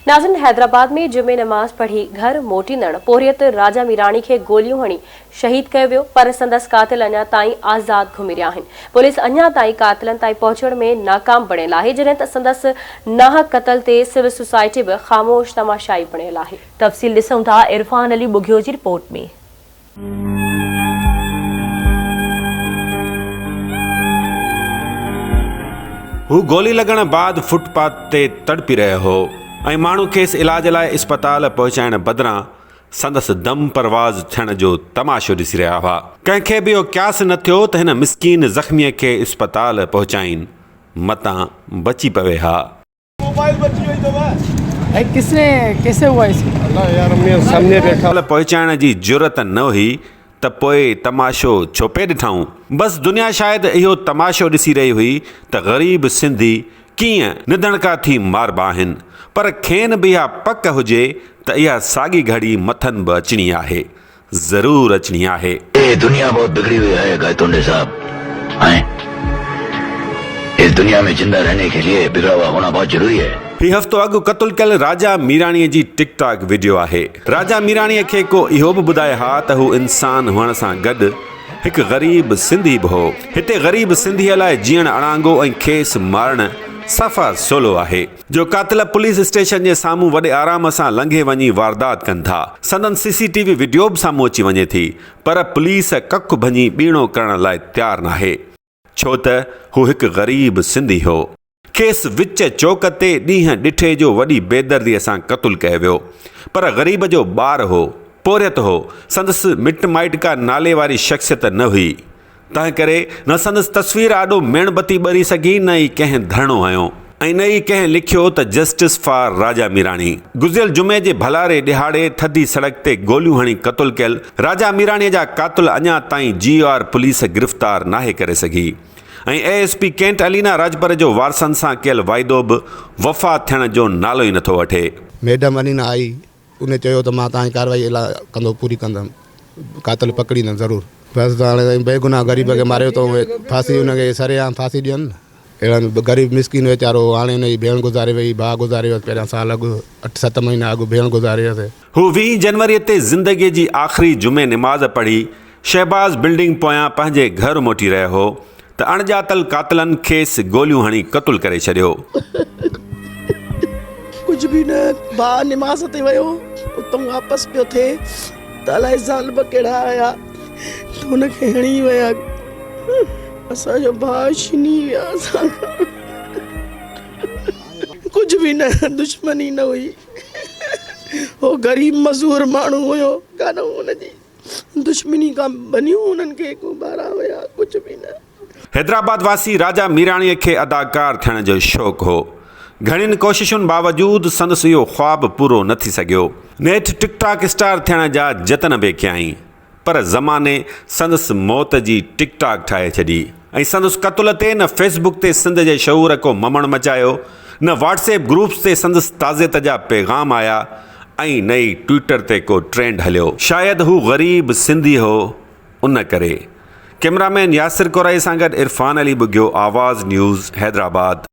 नाज़रीन, हैदराबाद में जुमे नमाज पढ़ी घर मोटींदड़ पोरियत राजा मीराणी के गोलियों हणी शहीद किया वियो, पर संदसि कातिल अञा ताईं आज़ाद घुमी रहिया आहिनि। पुलिस अञा ताईं कातिलनि ताईं पहुचण में नाकाम बणियल आहे, जॾहिं त संदसि नाहक क़त्ल ते सिविल सोसाइटी बि ख़ामोश तमाशाई बणियल आहे। तफ़सील ॾिसूं था इरफान अली बुघियो जी रिपोर्ट में। हू गोली लगण बाद फुटपाथ ते तड़पी रहियो हो ऐं माण्हू खेसि इलाज लाइ इस्पताल पहुचाइण बदिरां संदसि दम परवाज़ थियण जो तमाशो ॾिसी रहिया हुआ। कंहिंखे बि इहो क़यास न थियो त हिन मिसकीन ज़ख़्मीअ खे इस्पताल पहुचाईनि, मतां बची पवे हा। कैसे हुआ इसमें? पहुचाइण जी ज़रूरत न हुई त पोइ तमाशो छो पे ॾिठऊं। बसि दुनिया शायदि इहो तमाशो ॾिसी रही हुई त ग़रीब सिंधी कीअं निधणका थी मारबा आहिनि, पर खेनि बि इहा पक हुजे त इहा साॻी घड़ी मथनि बि अचणी आहे, ज़रूरु अचणी आहे। ये दुनिया बहुत बिगड़ी हुई है गायतोंडे साहब, इस दुनिया में जिंदा रहने के लिए बिगड़ा हुआ होना बहुत जरूरी है। ही हफ़्तो अॻु क़त्ल कयल राजा मीराणीअ जी टिकटॉक वीडियो आहे। राजा मीराणीअ खे को इहो बि ॿुधाए हा त हू इंसान हुअण सां गॾु हिकु ग़रीब सिंधी बि हो। हिते ग़रीब सिंधीअ लाइ जीअण अणांगो ऐं खेसि मारणु सफ़ा सोलो आहे, जो कातिल पुलिस स्टेशन जे साम्हूं वॾे आराम सां लंघे वञी वारदात कनि था। संदन CCTV वीडियो बि साम्हूं अची वञे थी, पर पुलिस कखु भञी ॿीणो करण लाइ तयारु नाहे, छो त हू हिकु ग़रीब सिंधी हो। खेसि विच चौक ते ॾींहं ॾिठे जो वॾी बेदर्दीअ सां क़त्लु कयो वियो, पर ग़रीब जो ॿारु हो, पोरियत हो, संदसि मिट माइट का नाले वारी शख़्सियत न हुई। तंहिं करे न संदसि तस्वीर आॾो मेणबती ॿरी सघी, न ई कंहिं धरणो हयो ऐं न ई कंहिं लिखियो त जस्टिस फॉर राजा मीराणी। गुज़िरियल जुमे जे भलारे ॾिहाड़े थधी सड़क ते गोलियूं हणी क़त्लु कयल राजा मीराणीअ जा कातिल अञा ताईं GOR पुलिस गिरफ़्तार नाहे करे सघी ऐं ASP कैंट अलीना राजपर जो वारसनि सां कयल वाइदो बि वफ़ा थियण जो नालो ई नथो वठे। मैडम अलीना आई, उन चयो त मां तव्हांजी कार्रवाई कंदो, पूरी कंदुमि, कातिल पकड़ींदुमि ज़रूरु। बसि त हाणे बेगुनाह ग़रीब खे मारियो त फांसी हुनखे सरेआम फांसी ॾियनि। अहिड़ा ग़रीब मिसकिन वीचारो, हाणे हुनजी भेण गुज़ारे वई, भाउ गुज़ारे वियो, पहिरियां साल अॻु 8-7 महीना अॻु भेण गुज़ारे वियसि। हू 20 जनवरी ते ज़िंदगीअ जी आख़िरी जुमे नमाज़ पढ़ी शहबाज़ बिल्डिंग पोयां पंहिंजे घर मोटी रहियो हो त अणॼातल कातिलनि खेसि गोलियूं हणी क़त्लु करे छॾियो। कुछ भी न, भाउ निमाज़ ते वियो, उतां वापसि पियो थिए त अलाए ज़ालिम कहिड़ा आया त हुनखे हणी विया। असांजो भाउ छिनी विया असां खां। कुझु बि न, दुश्मनी न हुई, हो ग़रीब मज़दूर माण्हू हुयो, कान हुनजी दुश्मनी खां बनियूं हुननि खे को ॿारहा हुया, कुझु बि न। हैदराबाद वासी राजा मीराणीअ खे अदाकार थियण जो शौक़ु हो। घणियुनि कोशिशुनि बावजूदि संदसि इहो ख़्वाबु पूरो न थी सघियो। नेठि टिकटॉक स्टार थियण जा जतन बि कयईं, पर ज़माने संदसि मौत जी टिकटॉक ठाहे छॾी ऐं संदसि क़त्ल ते न फेसबुक ते सिंध जे शऊर को ममण मचायो, न व्हाट्सएप ग्रुप्स ते संदसि ताज़ियत जा पैगाम आया ऐं न ई ट्विटर ते को ट्रेंड हलियो। शायदि हू ग़रीब सिंधी हो, उन करे। कैमरामैन यासिर कुरैशी सां गॾु इरफान अली बुघियो, आवाज़ न्यूज़, हैदराबाद।